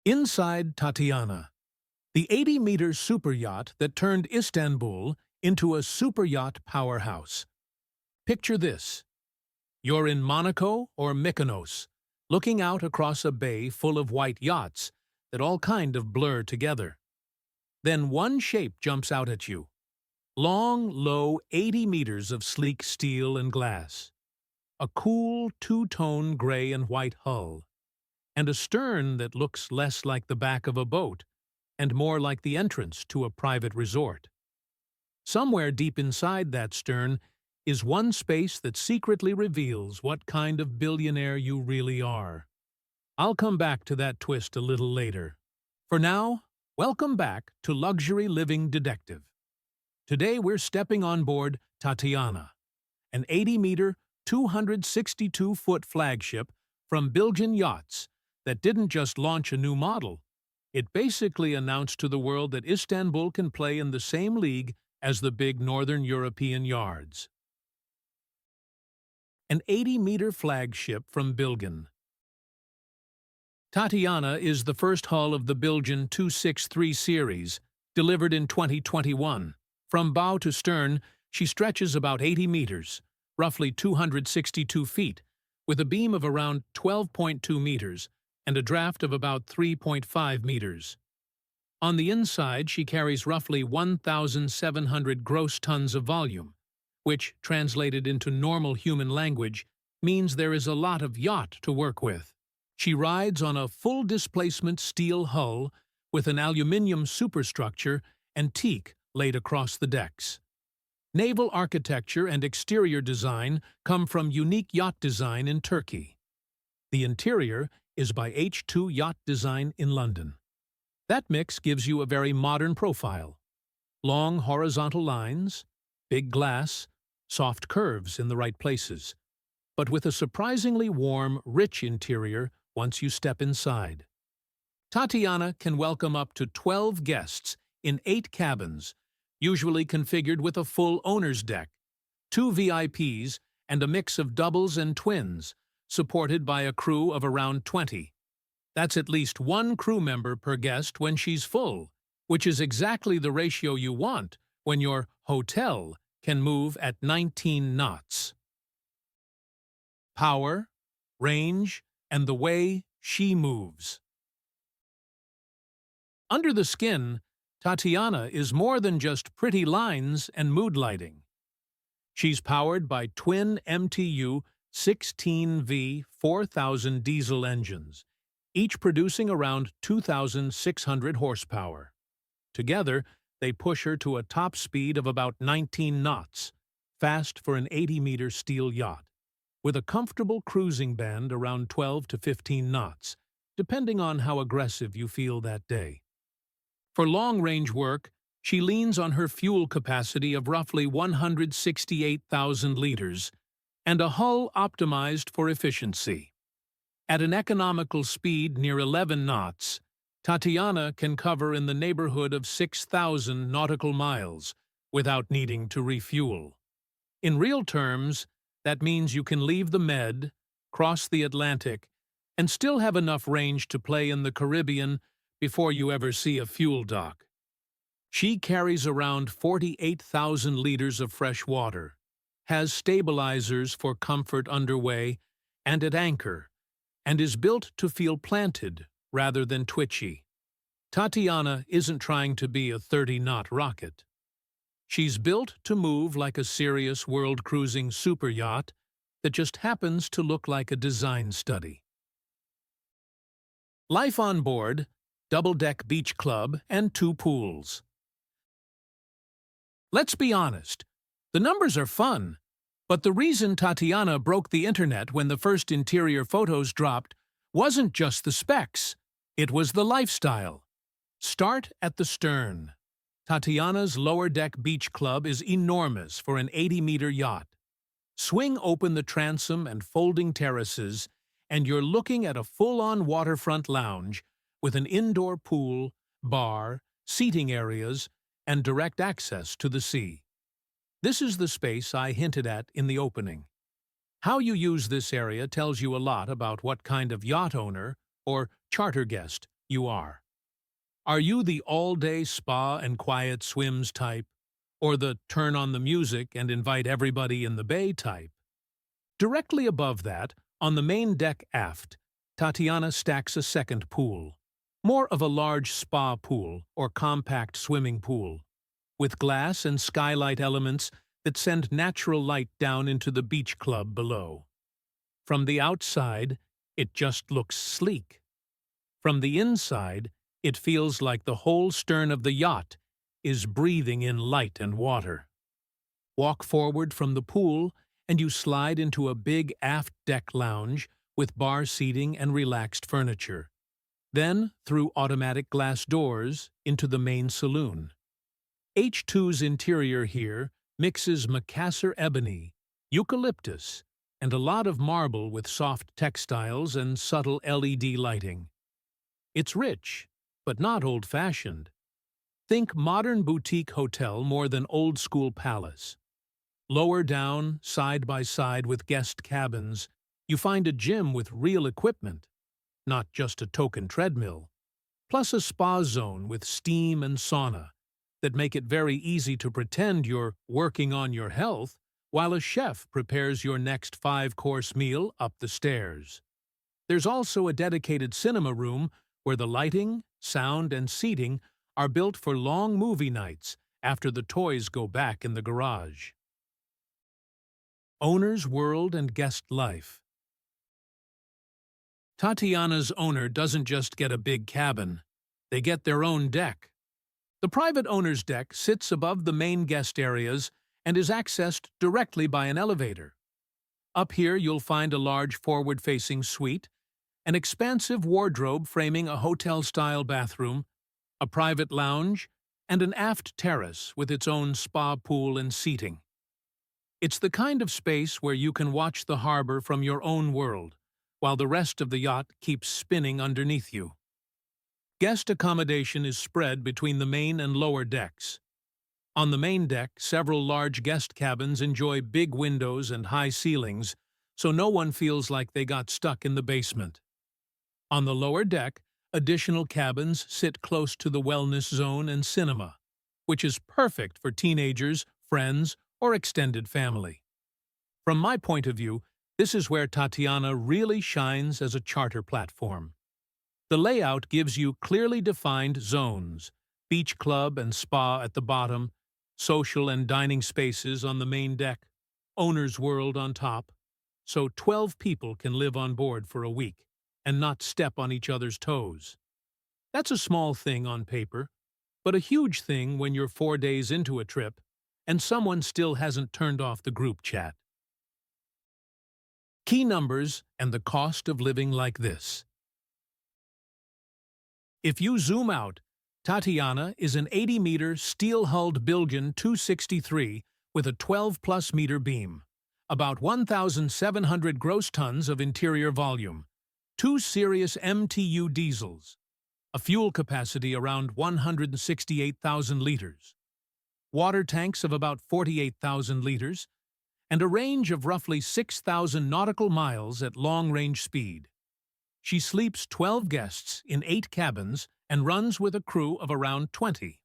Inside Tatiana, the 80-meter superyacht that turned Istanbul into a superyacht powerhouse. Picture this. You're in Monaco or Mykonos, looking out across a bay full of white yachts that all kind of blur together. Then one shape jumps out at you. Long, low 80 meters of sleek steel and glass. A cool two-tone gray and white hull. And a stern that looks less like the back of a boat and more like the entrance to a private resort. Somewhere deep inside that stern is one space that secretly reveals what kind of billionaire you really are. I'll come back to that twist a little later. For now, welcome back to Luxury Living Detective. Today we're stepping on board Tatiana, an 80-meter, 262-foot flagship from Bilgin Yachts that didn't just launch a new model. It basically announced to the world that Istanbul can play in the same league as the big northern European yards. An 80-meter flagship from Bilgin. Tatiana is the first hull of the Bilgin 263 series, delivered in 2021. From bow to stern, she stretches about 80 meters, roughly 262 feet, with a beam of around 12.2 meters and a draft of about 3.5 meters. On the inside, she carries roughly 1,700 gross tons of volume, which, translated into normal human language, means there is a lot of yacht to work with. She rides on a full-displacement steel hull with an aluminium superstructure and teak laid across the decks. Naval architecture and exterior design come from Unique Yacht Design in Turkey. The interior is by H2 Yacht Design in London. That mix gives you a very modern profile. Long horizontal lines, big glass, soft curves in the right places, but with a surprisingly warm, rich interior once you step inside. Tatiana can welcome up to 12 guests in 8 cabins, usually configured with a full owner's deck, 2 VIPs, and a mix of doubles and twins, supported by a crew of around 20. That's at least 1 crew member per guest when she's full, which is exactly the ratio you want when your hotel can move at 19 knots. Power, range, and the way she moves. Under the skin, Tatiana is more than just pretty lines and mood lighting. She's powered by twin MTU 16V 4000 diesel engines, each producing around 2,600 horsepower. Together, they push her to a top speed of about 19 knots, fast for an 80-meter steel yacht, with a comfortable cruising band around 12 to 15 knots, depending on how aggressive you feel that day. For long-range work, she leans on her fuel capacity of roughly 168,000 liters and a hull optimized for efficiency. At an economical speed near 11 knots, Tatiana can cover in the neighborhood of 6,000 nautical miles without needing to refuel. In real terms, that means you can leave the Med, cross the Atlantic, and still have enough range to play in the Caribbean before you ever see a fuel dock. She carries around 48,000 liters of fresh water, has stabilizers for comfort underway and at anchor, and is built to feel planted rather than twitchy. Tatiana isn't trying to be a 30-knot rocket. She's built to move like a serious world-cruising superyacht that just happens to look like a design study. Life on board: double-deck beach club and 2 pools. Let's be honest, the numbers are fun, but the reason Tatiana broke the internet when the first interior photos dropped wasn't just the specs, it was the lifestyle. Start at the stern. Tatiana's lower deck beach club is enormous for an 80-meter yacht. Swing open the transom and folding terraces, and you're looking at a full-on waterfront lounge with an indoor pool, bar, seating areas, and direct access to the sea. This is the space I hinted at in the opening. How you use this area tells you a lot about what kind of yacht owner or charter guest you are. Are you the all-day spa and quiet swims type, or the turn on the music and invite everybody in the bay type? Directly above that, on the main deck aft, Tatiana stacks a second pool, more of a large spa pool or compact swimming pool, with glass and skylight elements that send natural light down into the beach club below. From the outside, it just looks sleek. From the inside, it feels like the whole stern of the yacht is breathing in light and water. Walk forward from the pool, and you slide into a big aft deck lounge with bar seating and relaxed furniture. Then, through automatic glass doors, into the main saloon. H2's interior here mixes Macassar ebony, eucalyptus, and a lot of marble with soft textiles and subtle LED lighting. It's rich, but not old-fashioned. Think modern boutique hotel more than old-school palace. Lower down, side by side with guest cabins, you find a gym with real equipment, not just a token treadmill, plus a spa zone with steam and sauna that make it very easy to pretend you're working on your health while a chef prepares your next 5-course meal up the stairs. There's also a dedicated cinema room where the lighting, sound, and seating are built for long movie nights after the toys go back in the garage. Owner's world and guest life. Tatiana's owner doesn't just get a big cabin, they get their own deck. The private owner's deck sits above the main guest areas and is accessed directly by an elevator. Up here you'll find a large forward-facing suite, an expansive wardrobe framing a hotel-style bathroom, a private lounge, and an aft terrace with its own spa pool and seating. It's the kind of space where you can watch the harbor from your own world, while the rest of the yacht keeps spinning underneath you. Guest accommodation is spread between the main and lower decks. On the main deck, several large guest cabins enjoy big windows and high ceilings, so no one feels like they got stuck in the basement. On the lower deck, additional cabins sit close to the wellness zone and cinema, which is perfect for teenagers, friends, or extended family. From my point of view, this is where Tatiana really shines as a charter platform. The layout gives you clearly defined zones, beach club and spa at the bottom, social and dining spaces on the main deck, owner's world on top, so 12 people can live on board for a week and not step on each other's toes. That's a small thing on paper, but a huge thing when you're 4 days into a trip and someone still hasn't turned off the group chat. Key numbers and the cost of living like this. If you zoom out, Tatiana is an 80-meter steel-hulled Bilgin 263 with a 12-plus meter beam, about 1,700 gross tons of interior volume, 2 serious MTU diesels, a fuel capacity around 168,000 liters, water tanks of about 48,000 liters, and a range of roughly 6,000 nautical miles at long-range speed. She sleeps 12 guests in 8 cabins and runs with a crew of around 20.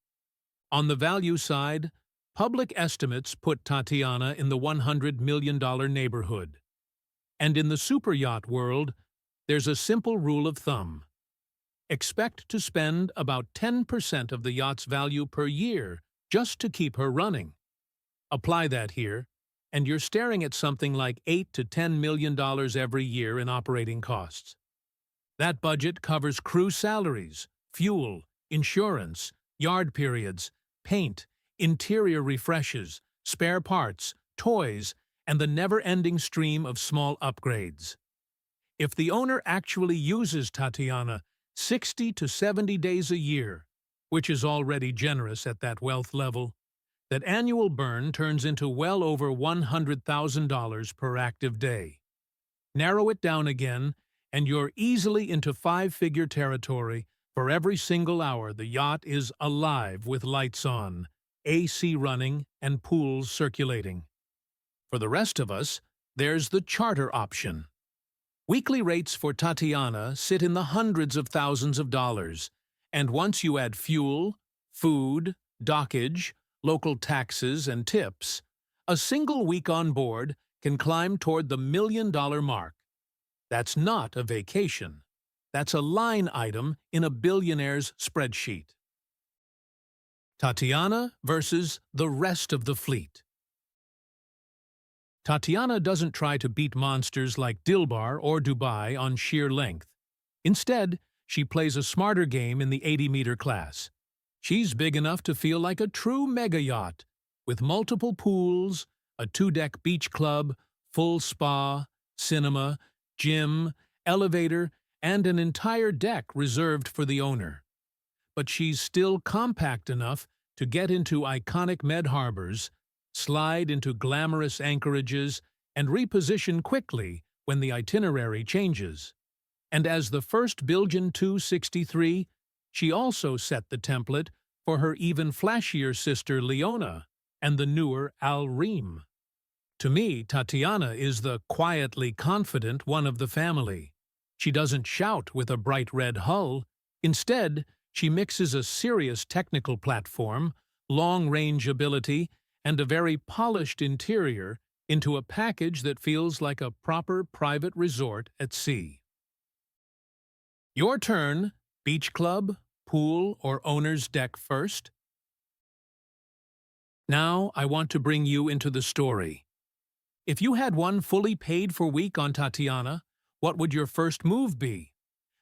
On the value side, public estimates put Tatiana in the $100 million neighborhood. And in the superyacht world, there's a simple rule of thumb. Expect to spend about 10% of the yacht's value per year just to keep her running. Apply that here, and you're staring at something like $8 to $10 million every year in operating costs. That budget covers crew salaries, fuel, insurance, yard periods, paint, interior refreshes, spare parts, toys, and the never-ending stream of small upgrades. If the owner actually uses Tatiana 60 to 70 days a year, which is already generous at that wealth level, that annual burn turns into well over $100,000 per active day. Narrow it down again, and you're easily into 5-figure territory for every single hour the yacht is alive with lights on, AC running, and pools circulating. For the rest of us, there's the charter option. Weekly rates for Tatiana sit in the hundreds of thousands of dollars, and once you add fuel, food, dockage, local taxes, and tips, a single week on board can climb toward the $1 million mark. That's not a vacation. That's a line item in a billionaire's spreadsheet. Tatiana versus the rest of the fleet. Tatiana doesn't try to beat monsters like Dilbar or Dubai on sheer length. Instead, she plays a smarter game in the 80-meter class. She's big enough to feel like a true mega yacht, with multiple pools, a 2-deck beach club, full spa, cinema, gym, elevator, and an entire deck reserved for the owner. But she's still compact enough to get into iconic med harbors, slide into glamorous anchorages, and reposition quickly when the itinerary changes. And as the first Bilgin 263, she also set the template for her even flashier sister Leona and the newer Al Reem. To me, Tatiana is the quietly confident one of the family. She doesn't shout with a bright red hull. Instead, she mixes a serious technical platform, long-range ability, and a very polished interior into a package that feels like a proper private resort at sea. Your turn. Beach club, pool, or owner's deck first? Now I want to bring you into the story. If you had one fully paid-for week on Tatiana, what would your first move be?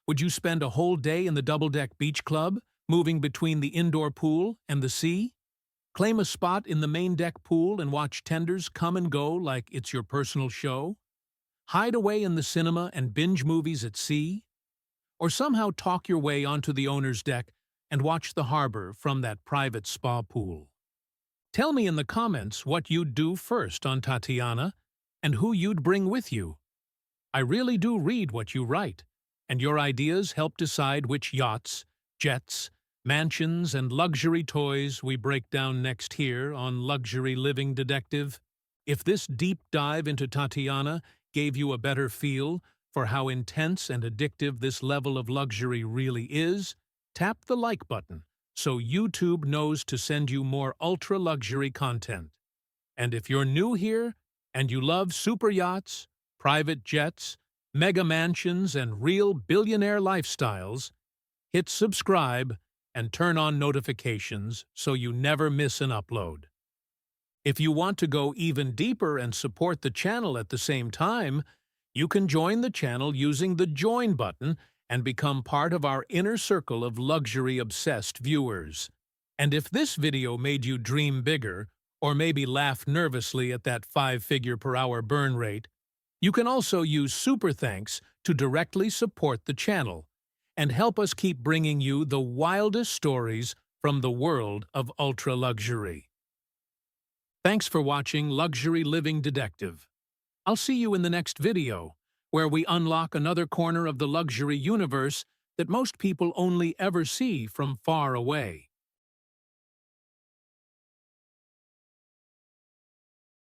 Would you spend a whole day in the double-deck beach club, moving between the indoor pool and the sea? Claim a spot in the main deck pool and watch tenders come and go like it's your personal show? Hide away in the cinema and binge movies at sea? Or somehow talk your way onto the owner's deck and watch the harbor from that private spa pool? Tell me in the comments what you'd do first on Tatiana and who you'd bring with you. I really do read what you write, and your ideas help decide which yachts, jets, mansions, and luxury toys we break down next here on Luxury Living Detective. If this deep dive into Tatiana gave you a better feel for how intense and addictive this level of luxury really is, tap the like button so YouTube knows to send you more ultra-luxury content. And if you're new here and you love super yachts, private jets, mega mansions, and real billionaire lifestyles, hit subscribe and turn on notifications so you never miss an upload. If you want to go even deeper and support the channel at the same time, you can join the channel using the Join button and become part of our inner circle of luxury-obsessed viewers. And if this video made you dream bigger, or maybe laugh nervously at that 5-figure-per-hour burn rate, you can also use Super Thanks to directly support the channel and help us keep bringing you the wildest stories from the world of ultra-luxury. Thanks for watching Luxury Living Detective. I'll see you in the next video, where we unlock another corner of the luxury universe that most people only ever see from far away.